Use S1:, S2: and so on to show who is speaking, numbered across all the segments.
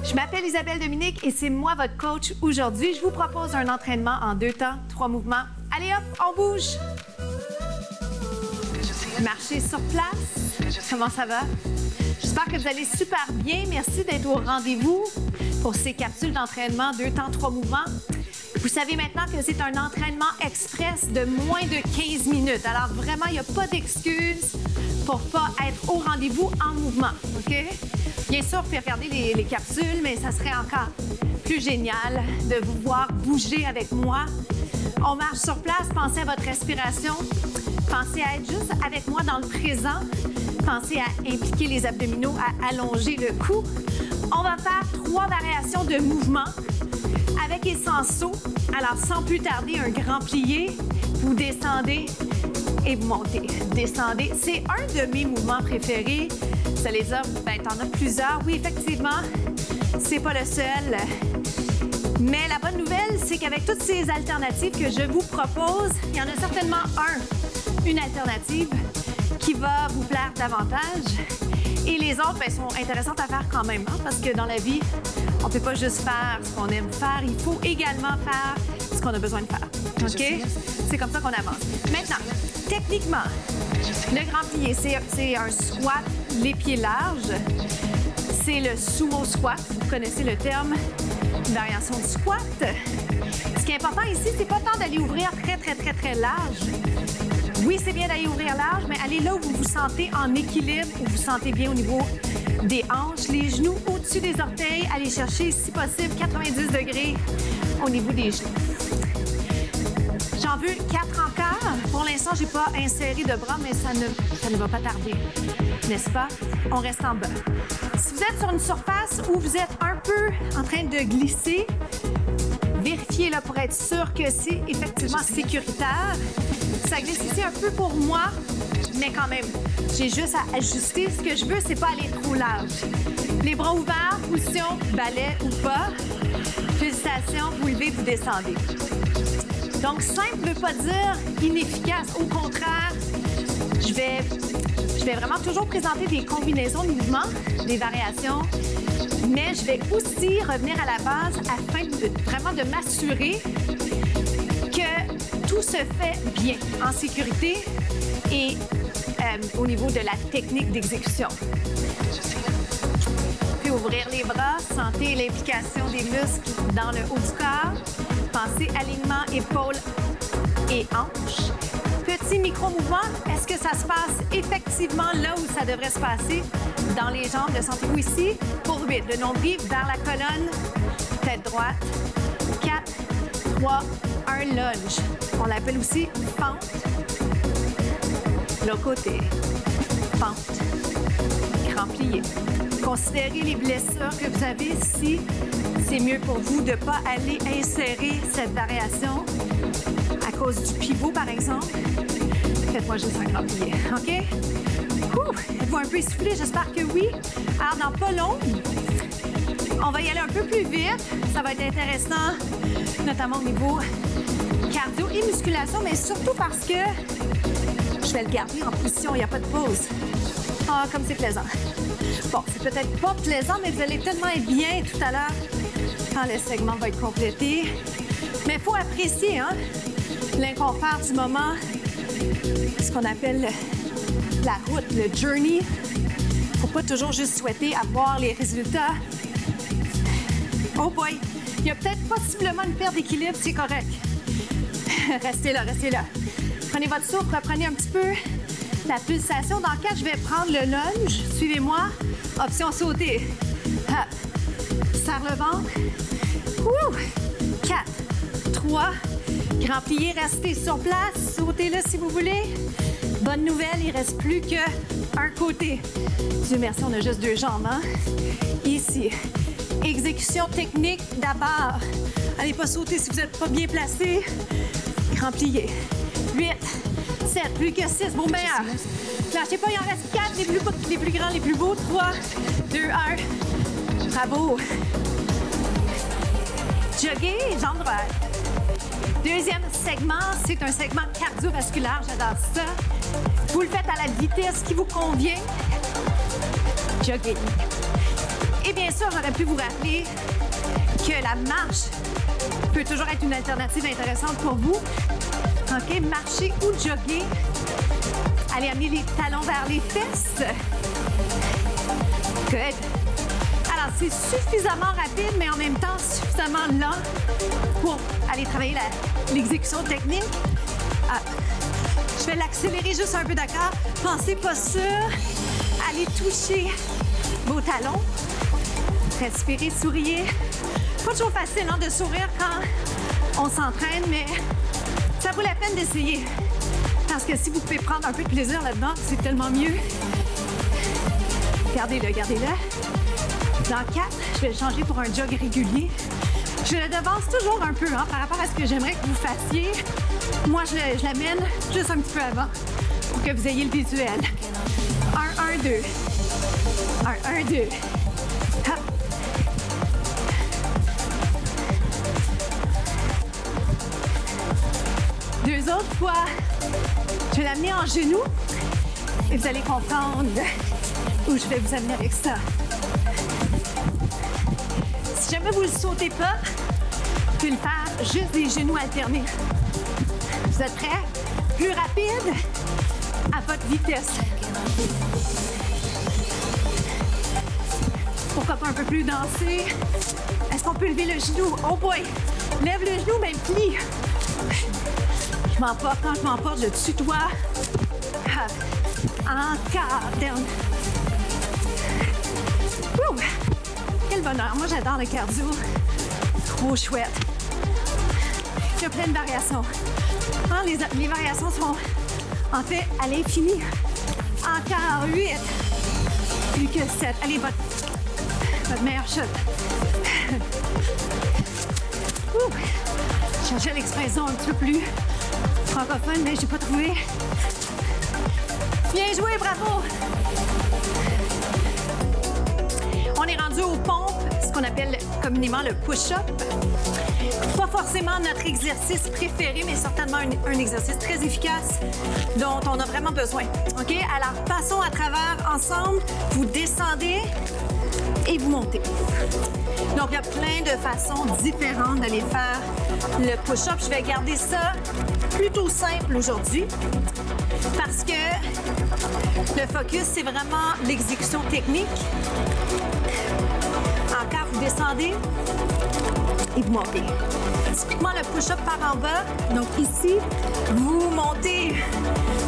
S1: Je m'appelle Isabelle Dominique et c'est moi votre coach aujourd'hui. Je vous propose un entraînement en 2 temps, 3 mouvements. Allez hop, on bouge! Marchez sur place. Comment ça va? J'espère que vous allez super bien. Merci d'être au rendez-vous pour ces capsules d'entraînement 2 temps, 3 mouvements. Vous savez maintenant que c'est un entraînement express de moins de 15 minutes. Alors vraiment, il n'y a pas d'excuse pour ne pas être au rendez-vous en mouvement, OK? Bien sûr, vous pouvez regarder les capsules, mais ça serait encore plus génial de vous voir bouger avec moi. On marche sur place, pensez à votre respiration, pensez à être juste avec moi dans le présent, pensez à impliquer les abdominaux, à allonger le cou. On va faire 3 variations de mouvements avec et sans saut. Alors, sans plus tarder, un grand plié, vous descendez et vous montez. Descendez. C'est un de mes mouvements préférés. Vous allez dire, ben, t'en as plusieurs. Oui, effectivement, c'est pas le seul. Mais la bonne nouvelle, c'est qu'avec toutes ces alternatives que je vous propose, il y en a certainement une alternative qui va vous plaire davantage. Et les autres, ben, sont intéressantes à faire quand même, hein, parce que dans la vie, on ne peut pas juste faire ce qu'on aime faire. Il faut également faire ce qu'on a besoin de faire. OK? C'est comme ça qu'on avance. Maintenant, techniquement, le grand plié, c'est un squat, les pieds larges. C'est le sumo squat. Vous connaissez le terme, une variation de squat. Ce qui est important ici, c'est pas tant d'aller ouvrir très large. Oui, c'est bien d'aller ouvrir large, mais allez là où vous vous sentez en équilibre, où vous vous sentez bien au niveau des hanches, les genoux au-dessus des orteils. Allez chercher, si possible, 90 degrés au niveau des genoux. J'en veux 4 encore. Pour l'instant, je n'ai pas inséré de bras, mais ça ne va pas tarder, n'est-ce pas? On reste en bas. Si vous êtes sur une surface où vous êtes un peu en train de glisser, vérifiez là pour être sûr que c'est effectivement sécuritaire. Ça glisse ici un peu pour moi, mais quand même, j'ai juste à ajuster. Ce que je veux, c'est pas aller trop large. Les bras ouverts, position, balai ou pas. Félicitations, vous levez, vous descendez. Donc, simple ne veut pas dire inefficace. Au contraire, je vais vraiment toujours présenter des combinaisons de mouvements, des variations, mais je vais aussi revenir à la base afin vraiment de m'assurer que tout se fait bien, en sécurité et au niveau de la technique d'exécution. Puis ouvrir les bras, sentez l'implication des muscles dans le haut du corps. Pensez alignement épaules et hanches. Petit micro-mouvement, est-ce que ça se passe effectivement là où ça devrait se passer? Dans les jambes, le sentez-vous ici? Pour 8, le nombril vers la colonne, tête droite. 4, 3, 1, lunge. On l'appelle aussi fente. L'autre côté, fente. Grand plié. Considérez les blessures que vous avez si c'est mieux pour vous de ne pas aller insérer cette variation à cause du pivot, par exemple. Faites-moi juste un grand plié, OK? Êtes-vous un peu essoufflé? J'espère que oui. Alors, dans pas long, on va y aller un peu plus vite. Ça va être intéressant, notamment au niveau cardio et musculation, mais surtout parce que je vais le garder en position, il n'y a pas de pause. Ah, comme c'est plaisant. Bon, c'est peut-être pas plaisant, mais vous allez tellement être bien tout à l'heure quand le segment va être complété. Mais il faut apprécier hein, l'inconfort du moment, ce qu'on appelle la route, le journey. Il ne faut pas toujours juste souhaiter avoir les résultats. Oh boy, il y a peut-être possiblement une perte d'équilibre, c'est correct. Restez là, restez là. Prenez votre souffle, reprenez un petit peu la pulsation. Dans le cas, je vais prendre le lunge. Suivez-moi. Option sauter. Hop. Serre le ventre. Ouh. 4, 3. Grand plié, restez sur place. Sautez-le si vous voulez. Bonne nouvelle, il ne reste plus qu'un côté. Dieu merci, on a juste 2 jambes. Hein? Ici. Exécution technique d'abord. Allez pas sauter si vous n'êtes pas bien placé. Grand plié. 8, 7, plus que 6. Bon, meilleur. Lâchez pas, il en reste 4. Les plus grands, les plus beaux. 3, 2, 1. Bravo. Jogger, jambes droites. Deuxième segment, c'est un segment cardiovasculaire. J'adore ça. Vous le faites à la vitesse qui vous convient. Jogging. Et bien sûr, j'aurais pu vous rappeler que la marche peut toujours être une alternative intéressante pour vous. OK, marcher ou jogger. Allez amener les talons vers les fesses. Good. Alors, c'est suffisamment rapide, mais en même temps suffisamment lent pour aller travailler l'exécution technique. Ah. Je vais l'accélérer juste un peu, d'accord? Pensez pas sûr. Allez toucher vos talons. Respirez, souriez. Pas toujours facile de sourire quand on s'entraîne, mais ça vaut la peine d'essayer. Parce que si vous pouvez prendre un peu de plaisir là-dedans, c'est tellement mieux. Gardez-le, gardez-le. Dans 4, je vais le changer pour un jog régulier. Je le devance toujours un peu par rapport à ce que j'aimerais que vous fassiez. Moi, je l'amène juste un petit peu avant pour que vous ayez le visuel. 1, 1, 2. 1, 1, 2. Hop. Deux autres fois. Je vais l'amener en genoux et vous allez comprendre où je vais vous amener avec ça. Si jamais vous ne le sautez pas, vous pouvez le faire juste des genoux alternés. Vous êtes prêts? Plus rapide, à votre vitesse. Pourquoi pas un peu plus danser? Est-ce qu'on peut lever le genou? Oh boy! Lève le genou, même plie. Je m'emporte. Quand je m'emporte, je tutoie. Encore. Down. Ouh. Quel bonheur. Moi, j'adore le cardio. Trop chouette. Il y a plein de variations. Les variations sont en fait à l'infini. Encore 8. Plus que 7. Allez, votre meilleur shot. Ouh. Je cherchais l'expression un petit peu plus francophone, mais j'ai pas trouvé. Bien joué, bravo! On est rendu aux pompes, ce qu'on appelle communément le push-up. Pas forcément notre exercice préféré, mais certainement un exercice très efficace dont on a vraiment besoin. OK? Alors, passons à travers ensemble. Vous descendez et vous montez. Donc, il y a plein de façons différentes d'aller faire le push-up. Je vais garder ça plutôt simple aujourd'hui parce que le focus, c'est vraiment l'exécution technique. Encore, vous descendez et vous montez. Typiquement, le push-up par en bas. Donc, ici, vous montez,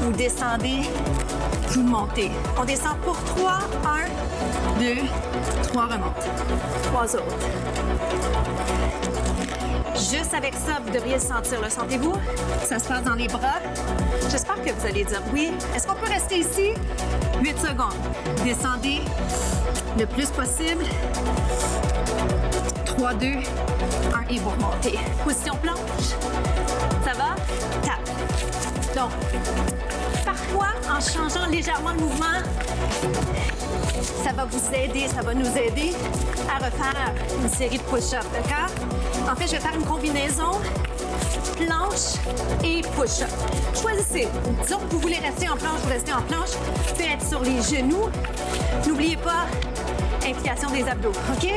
S1: vous descendez, vous montez. On descend pour 3. 1, 2, 3, remonte. 3 autres. Juste avec ça, vous devriez le sentir. Le sentez-vous? Ça se passe dans les bras. J'espère que vous allez dire oui. Est-ce qu'on peut rester ici? 8 secondes. Descendez le plus possible. 3, 2, 1 et vous remontez. Position planche. Ça va? Tape. Donc, parfois, en changeant légèrement le mouvement, ça va vous aider, ça va nous aider à refaire une série de push-ups, d'accord? En fait, je vais faire une combinaison planche et push-up. Choisissez. Disons que vous voulez rester en planche, vous restez en planche. Vous pouvez être sur les genoux. N'oubliez pas, implication des abdos, OK?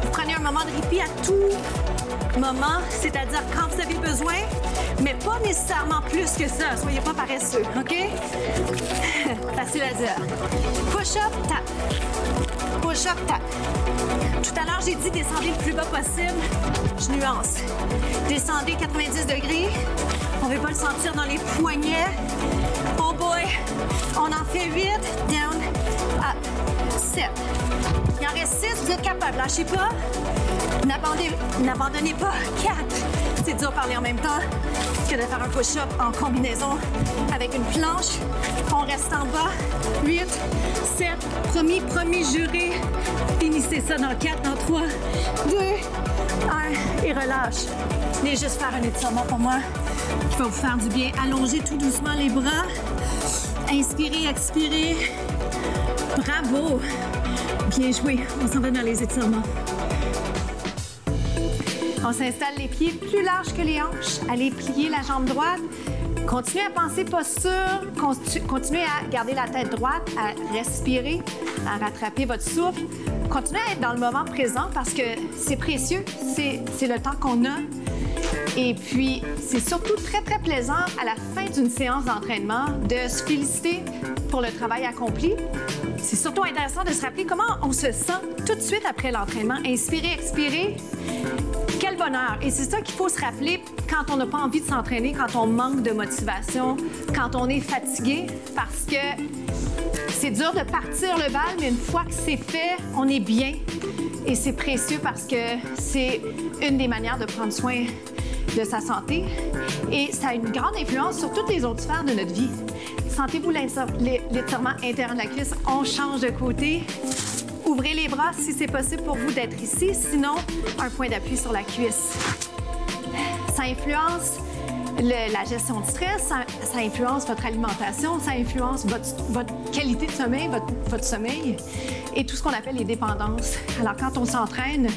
S1: Vous prenez un moment de répit à tout moment, c'est-à-dire quand vous avez besoin, mais pas nécessairement plus que ça. Soyez pas paresseux, OK? Facile à dire. Push-up, tap. Push-up, tap. Tout à l'heure, j'ai dit descendez le plus bas possible. Je nuance. Descendez 90 degrés. On ne veut pas le sentir dans les poignets. Oh boy! On en fait 8. Down. Up. 7. Il en reste 6. Vous êtes capable. Lâchez pas. N'abandonnez pas. 4. C'est dur de parler en même temps que de faire un push-up en combinaison avec une planche. On reste en bas. 8, 7. Promis, juré. Finissez ça dans 4, dans 3, 2, 1 et relâche. Venez juste faire un étirement pour moi qui va vous faire du bien. Allongez tout doucement les bras. Inspirez, expirez. Bravo. Bien joué. On s'en va dans les étirements. On s'installe les pieds plus larges que les hanches. Allez plier la jambe droite. Continuez à penser posture, continuez à garder la tête droite, à respirer, à rattraper votre souffle. Continuez à être dans le moment présent parce que c'est précieux, c'est le temps qu'on a. Et puis, c'est surtout très, très plaisant à la fin d'une séance d'entraînement de se féliciter pour le travail accompli. C'est surtout intéressant de se rappeler comment on se sent tout de suite après l'entraînement. Inspirer, expirer. Quel bonheur! Et c'est ça qu'il faut se rappeler quand on n'a pas envie de s'entraîner, quand on manque de motivation, quand on est fatigué, parce que c'est dur de partir le bal, mais une fois que c'est fait, on est bien. Et c'est précieux parce que c'est une des manières de prendre soin de sa santé. Et ça a une grande influence sur toutes les autres sphères de notre vie. Sentez-vous l'étirement intérieur de la cuisse. On change de côté. Ouvrez les bras si c'est possible pour vous d'être ici. Sinon, un point d'appui sur la cuisse. Ça influence la gestion du stress, ça influence votre alimentation, ça influence votre qualité de sommeil, votre sommeil et tout ce qu'on appelle les dépendances. Alors, quand on s'entraîne,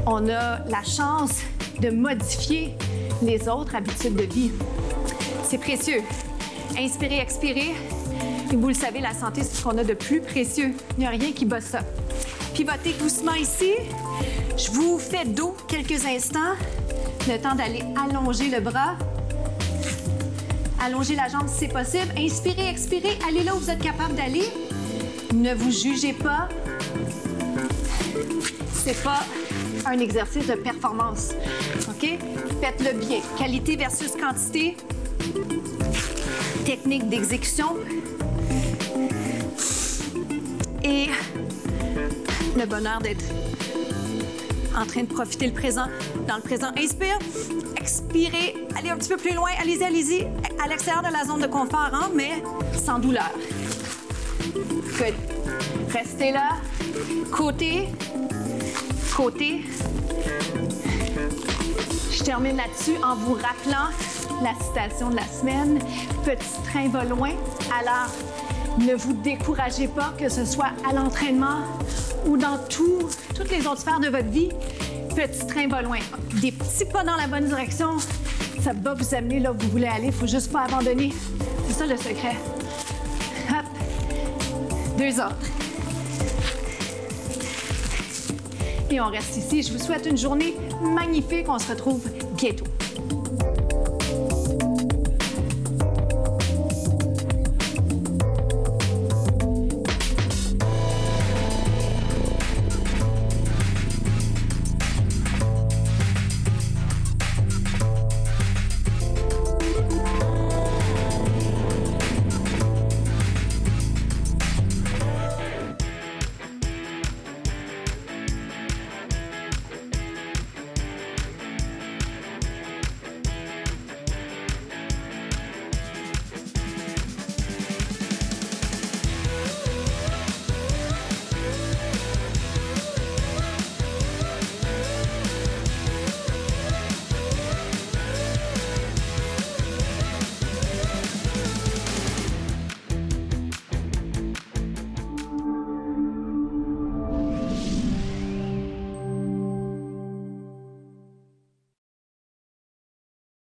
S1: on a la chance de modifier les autres habitudes de vie. C'est précieux. Inspirez, expirez. Et vous le savez, la santé, c'est ce qu'on a de plus précieux. Il n'y a rien qui bat ça. Pivotez doucement ici. Je vous fais dos quelques instants. Le temps d'aller allonger le bras. Allongez la jambe si c'est possible. Inspirez, expirez. Allez là où vous êtes capable d'aller. Ne vous jugez pas. C'est pas un exercice de performance. OK? Faites-le bien. Qualité versus quantité. Technique d'exécution. Et le bonheur d'être en train de profiter le présent. Dans le présent, inspire, expirez, allez un petit peu plus loin, allez-y, allez-y, à l'extérieur de la zone de confort, hein, mais sans douleur. Good. Restez là. Côté, côté. Je termine là-dessus en vous rappelant la citation de la semaine. Petit train va loin, alors ne vous découragez pas, que ce soit à l'entraînement ou dans toutes les autres sphères de votre vie. Petit train va loin. Des petits pas dans la bonne direction, ça va vous amener là où vous voulez aller. Il ne faut juste pas abandonner. C'est ça le secret. Hop. 2 autres. Et on reste ici. Je vous souhaite une journée magnifique. On se retrouve bientôt.